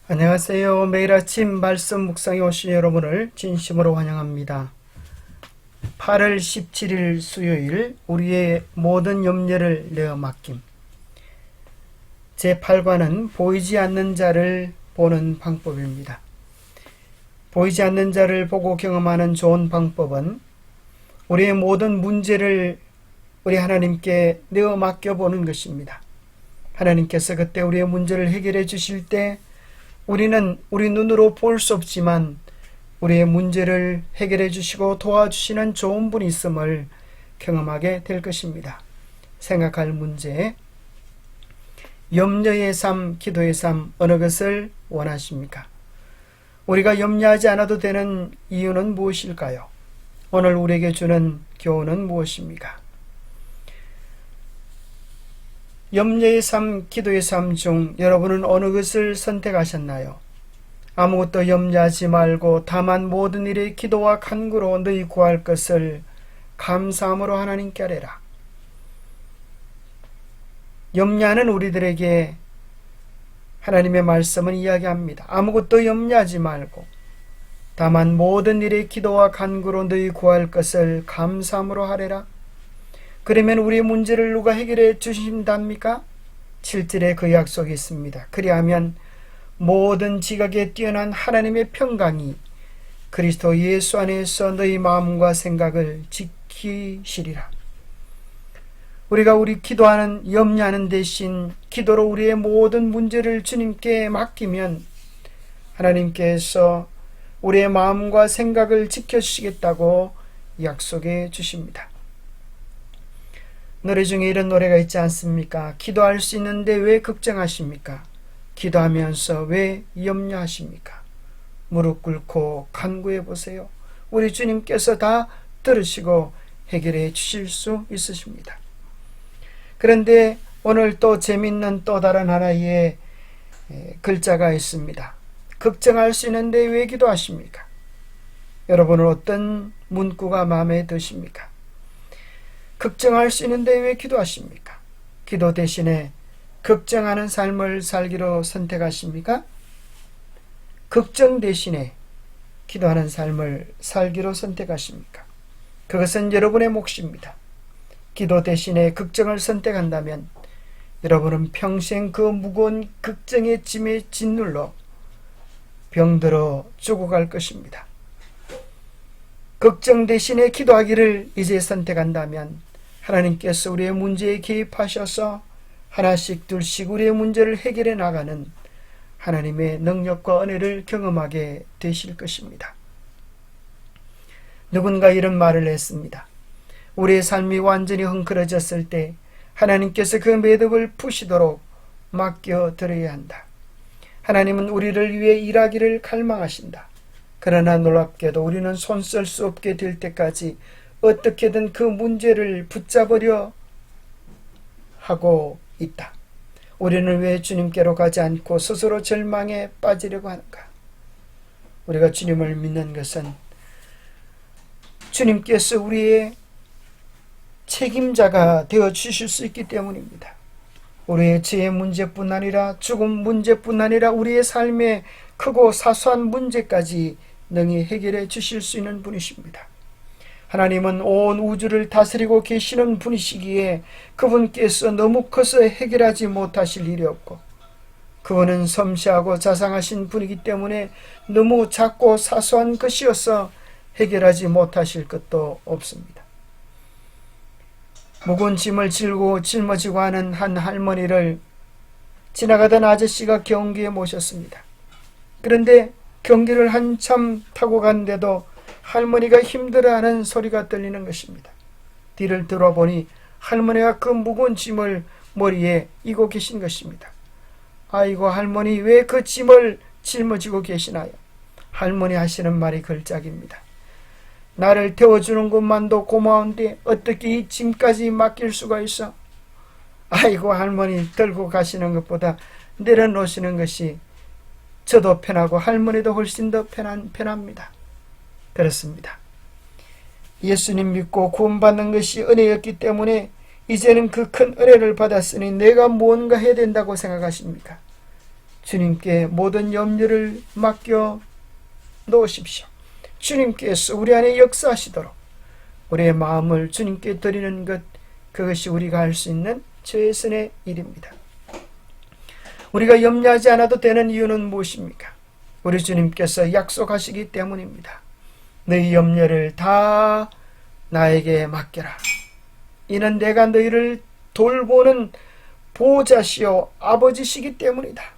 안녕하세요. 매일 아침 말씀 묵상에 오신 여러분을 진심으로 환영합니다. 8월 17일 수요일 우리의 모든 염려를 내어 맡김. 제8과는 보이지 않는 자를 보는 방법입니다. 보이지 않는 자를 보고 경험하는 좋은 방법은 우리의 모든 문제를 우리 하나님께 내어 맡겨보는 것입니다. 하나님께서 그때 우리의 문제를 해결해 주실 때 우리는 우리 눈으로 볼 수 없지만 우리의 문제를 해결해 주시고 도와주시는 좋은 분이 있음을 경험하게 될 것입니다. 생각할 문제, 염려의 삶, 기도의 삶, 어느 것을 원하십니까? 우리가 염려하지 않아도 되는 이유는 무엇일까요? 오늘 우리에게 주는 교훈은 무엇입니까? 염려의 삶, 기도의 삶 중 여러분은 어느 것을 선택하셨나요? 아무것도 염려하지 말고 다만 모든 일에 기도와 간구로 너희 구할 것을 감사함으로 하나님께 아뢰라. 염려하는 우리들에게 하나님의 말씀은 이야기합니다. 아무것도 염려하지 말고 다만 모든 일에 기도와 간구로 너희 구할 것을 감사함으로 하래라. 그러면 우리의 문제를 누가 해결해 주신답니까? 7절에 그 약속이 있습니다. 그리하면 모든 지각에 뛰어난 하나님의 평강이 그리스도 예수 안에서 너희 마음과 생각을 지키시리라. 우리가 우리 기도하는 염려하는 대신 기도로 우리의 모든 문제를 주님께 맡기면 하나님께서 우리의 마음과 생각을 지켜주시겠다고 약속해 주십니다. 노래 중에 이런 노래가 있지 않습니까? 기도할 수 있는데 왜 걱정하십니까? 기도하면서 왜 염려하십니까? 무릎 꿇고 간구해 보세요. 우리 주님께서 다 들으시고 해결해 주실 수 있으십니다. 그런데 오늘 또 재밌는 또 다른 하나의 글자가 있습니다. 걱정할 수 있는데 왜 기도하십니까? 여러분은 어떤 문구가 마음에 드십니까? 걱정할 수 있는데 왜 기도하십니까? 기도 대신에 걱정하는 삶을 살기로 선택하십니까? 걱정 대신에 기도하는 삶을 살기로 선택하십니까? 그것은 여러분의 몫입니다. 기도 대신에 걱정을 선택한다면 여러분은 평생 그 무거운 걱정의 짐에 짓눌러 병들어 죽어갈 것입니다. 걱정 대신에 기도하기를 이제 선택한다면 하나님께서 우리의 문제에 개입하셔서 하나씩 둘씩 우리의 문제를 해결해 나가는 하나님의 능력과 은혜를 경험하게 되실 것입니다. 누군가 이런 말을 했습니다. 우리의 삶이 완전히 헝클어졌을 때 하나님께서 그 매듭을 푸시도록 맡겨드려야 한다. 하나님은 우리를 위해 일하기를 갈망하신다. 그러나 놀랍게도 우리는 손 쓸 수 없게 될 때까지 어떻게든 그 문제를 붙잡으려 하고 있다. 우리는 왜 주님께로 가지 않고 스스로 절망에 빠지려고 하는가? 우리가 주님을 믿는 것은 주님께서 우리의 책임자가 되어 주실 수 있기 때문입니다. 우리의 죄의 문제뿐 아니라 죽음 문제뿐 아니라 우리의 삶의 크고 사소한 문제까지 능히 해결해 주실 수 있는 분이십니다. 하나님은 온 우주를 다스리고 계시는 분이시기에 그분께서 너무 커서 해결하지 못하실 일이 없고 그분은 섬세하고 자상하신 분이기 때문에 너무 작고 사소한 것이어서 해결하지 못하실 것도 없습니다. 무거운 짐을 질고 짊어지고 하는 한 할머니를 지나가던 아저씨가 경기에 모셨습니다. 그런데 경기를 한참 타고 갔는데도 할머니가 힘들어하는 소리가 들리는 것입니다. 뒤를 돌아보니 할머니가 그 무거운 짐을 머리에 이고 계신 것입니다. 아이고 할머니 왜 그 짐을 짊어지고 계시나요? 할머니 하시는 말이 걸작입니다. 나를 태워주는 것만도 고마운데 어떻게 이 짐까지 맡길 수가 있어? 아이고 할머니 들고 가시는 것보다 내려놓으시는 것이 저도 편하고 할머니도 훨씬 더 편합니다. 그렇습니다. 예수님 믿고 구원받는 것이 은혜였기 때문에 이제는 그 큰 은혜를 받았으니 내가 무언가 해야 된다고 생각하십니까? 주님께 모든 염려를 맡겨 놓으십시오. 주님께서 우리 안에 역사하시도록 우리의 마음을 주님께 드리는 것, 그것이 우리가 할 수 있는 최선의 일입니다. 우리가 염려하지 않아도 되는 이유는 무엇입니까? 우리 주님께서 약속하시기 때문입니다. 너희 염려를 다 나에게 맡겨라. 이는 내가 너희를 돌보는 보호자시요 아버지시기 때문이다.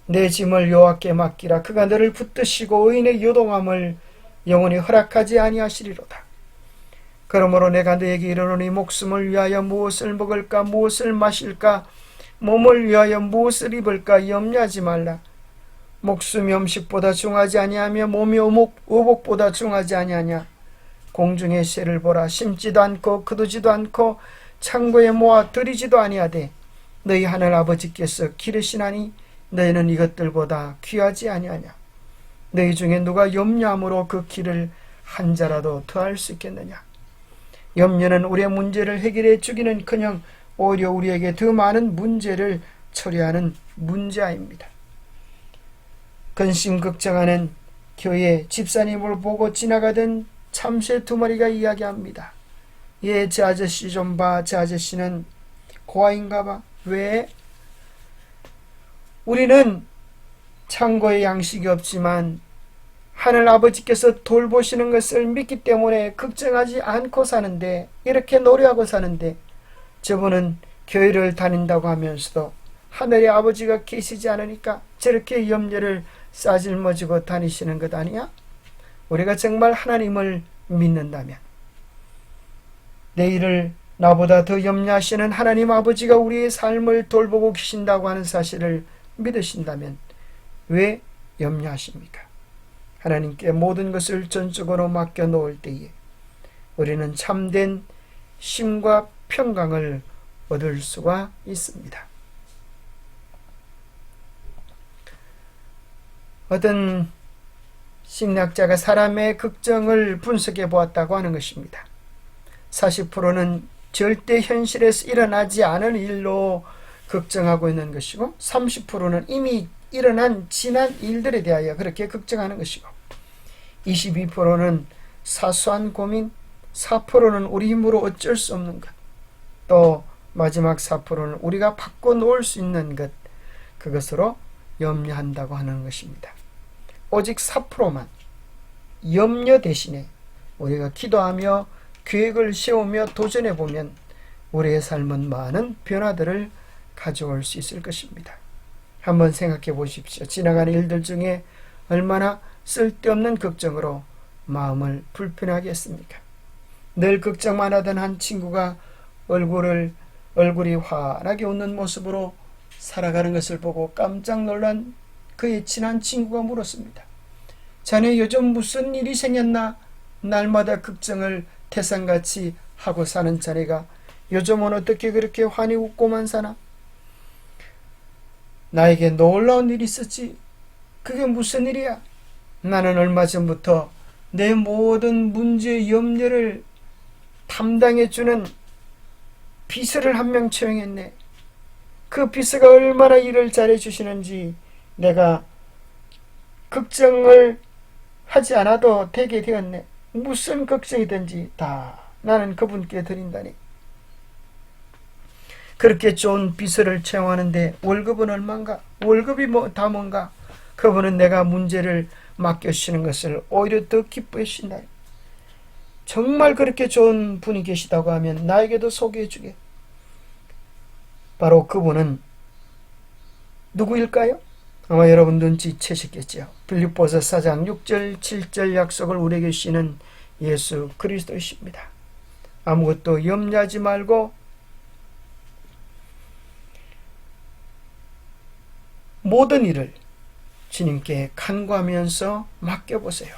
내 짐을 여호와께 맡기라. 그가 너를 붙드시고 의인의 요동함을 영원히 허락하지 아니하시리로다. 그러므로 내가 너에게 이르노니 목숨을 위하여 무엇을 먹을까, 무엇을 마실까, 몸을 위하여 무엇을 입을까 염려하지 말라. 목숨이 음식보다 중하지 아니하며 몸이 의복보다 중하지 아니하냐. 공중의 새를 보라. 심지도 않고 거두지도 않고 창고에 모아 들이지도 아니하되 너희 하늘 아버지께서 기르시나니 너희는 이것들보다 귀하지 아니하냐. 너희 중에 누가 염려함으로 그 길을 한 자라도 더할 수 있겠느냐. 염려는 우리의 문제를 해결해 주기는커녕 오히려 우리에게 더 많은 문제를 처리하는 문제아입니다. 근심 걱정하는 교회 집사님을 보고 지나가던 참새 두 마리가 이야기합니다. 예, 저 아저씨 좀 봐. 저 아저씨는 고아인가 봐. 왜? 우리는 창고에 양식이 없지만 하늘 아버지께서 돌보시는 것을 믿기 때문에 걱정하지 않고 사는데, 이렇게 노래하고 사는데, 저분은 교회를 다닌다고 하면서도 하늘의 아버지가 계시지 않으니까 저렇게 염려를 싸질머지고 다니시는 것 아니야? 우리가 정말 하나님을 믿는다면, 내일을 나보다 더 염려하시는 하나님 아버지가 우리의 삶을 돌보고 계신다고 하는 사실을 믿으신다면 왜 염려하십니까? 하나님께 모든 것을 전적으로 맡겨놓을 때에 우리는 참된 쉼과 평강을 얻을 수가 있습니다. 어떤 심리학자가 사람의 걱정을 분석해 보았다고 하는 것입니다. 40%는 절대 현실에서 일어나지 않을 일로 걱정하고 있는 것이고, 30%는 이미 일어난 지난 일들에 대하여 그렇게 걱정하는 것이고, 22%는 사소한 고민, 4%는 우리 힘으로 어쩔 수 없는 것, 또 마지막 4%는 우리가 바꿔놓을 수 있는 것, 그것으로 염려한다고 하는 것입니다. 오직 4%만 염려 대신에 우리가 기도하며 계획을 세우며 도전해보면 우리의 삶은 많은 변화들을 가져올 수 있을 것입니다. 한번 생각해 보십시오. 지나가는 일들 중에 얼마나 쓸데없는 걱정으로 마음을 불편하게 했습니까? 늘 걱정만 하던 한 친구가 얼굴이 환하게 웃는 모습으로 살아가는 것을 보고 깜짝 놀란 그의 친한 친구가 물었습니다. 자네 요즘 무슨 일이 생겼나? 날마다 걱정을 태산같이 하고 사는 자네가 요즘은 어떻게 그렇게 환히 웃고만 사나? 나에게 놀라운 일이 있었지. 그게 무슨 일이야? 나는 얼마 전부터 내 모든 문제 염려를 담당해주는 비서를 한 명 채용했네. 그 비서가 얼마나 일을 잘해주시는지 내가 걱정을 하지 않아도 되게 되었네. 무슨 걱정이든지 다 나는 그분께 드린다니. 그렇게 좋은 비서를 채용하는데 월급은 얼마인가? 월급이 다 뭔가? 그분은 내가 문제를 맡겨주시는 것을 오히려 더 기뻐해 주신다. 정말 그렇게 좋은 분이 계시다고 하면 나에게도 소개해 주게. 바로 그분은 누구일까요? 아마 여러분 눈치채셨겠죠. 빌립보서 4장 6절 7절 약속을 우리에게 주시는 예수 그리스도이십니다. 아무것도 염려하지 말고 모든 일을 주님께 간구하면서 맡겨보세요.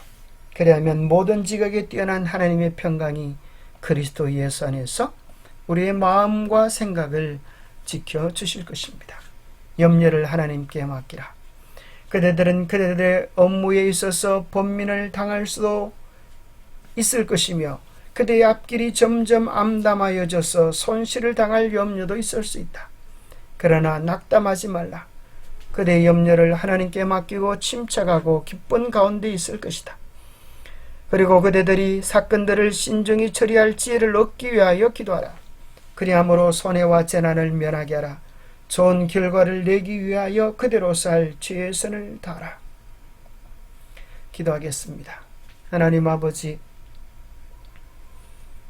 그래야만 모든 지각에 뛰어난 하나님의 평강이 그리스도 예수 안에서 우리의 마음과 생각을 지켜주실 것입니다. 염려를 하나님께 맡기라. 그대들은 그대들의 업무에 있어서 번민을 당할 수도 있을 것이며 그대의 앞길이 점점 암담하여져서 손실을 당할 염려도 있을 수 있다. 그러나 낙담하지 말라. 그대의 염려를 하나님께 맡기고 침착하고 기쁜 가운데 있을 것이다. 그리고 그대들이 사건들을 신중히 처리할 지혜를 얻기 위하여 기도하라. 그리함으로 손해와 재난을 면하게 하라. 좋은 결과를 내기 위하여 그대로서 할 최선을 다하라. 기도하겠습니다. 하나님 아버지,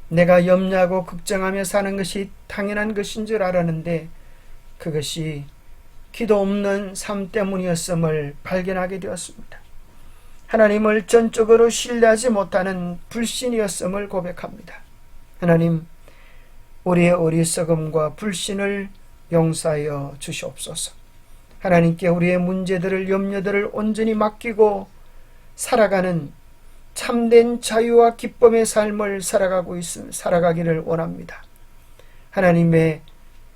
내가 염려하고 걱정하며 사는 것이 당연한 것인 줄 알았는데 그것이 기도 없는 삶 때문이었음을 발견하게 되었습니다. 하나님을 전적으로 신뢰하지 못하는 불신이었음을 고백합니다. 하나님, 우리의 어리석음과 불신을 용서하여 주시옵소서. 하나님께 우리의 문제들을, 염려들을 온전히 맡기고 살아가는 참된 자유와 기쁨의 삶을 살아가기를 원합니다. 하나님의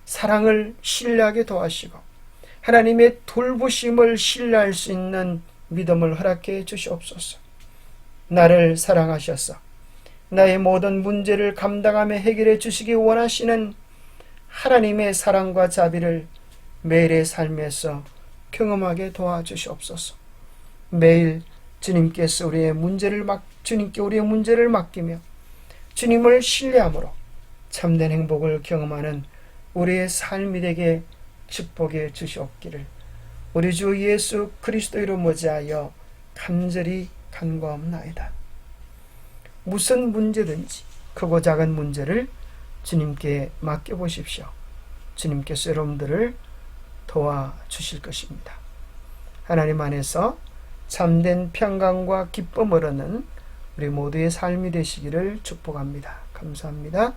사랑을 신뢰하게 도와시고 하나님의 돌보심을 신뢰할 수 있는 믿음을 허락해 주시옵소서. 나를 사랑하셔서 나의 모든 문제를 감당하며 해결해 주시기 원하시는 하나님의 사랑과 자비를 매일의 삶에서 경험하게 도와주시옵소서. 매일 주님께 우리의 문제를 맡기며 주님을 신뢰함으로 참된 행복을 경험하는 우리의 삶이 되게 축복해 주시옵기를 우리 주 예수 그리스도 이름 의지하여 간절히 간구하옵나이다. 무슨 문제든지 크고 작은 문제를 주님께 맡겨보십시오. 주님께서 여러분들을 도와주실 것입니다. 하나님 안에서 참된 평강과 기쁨을 얻는 우리 모두의 삶이 되시기를 축복합니다. 감사합니다.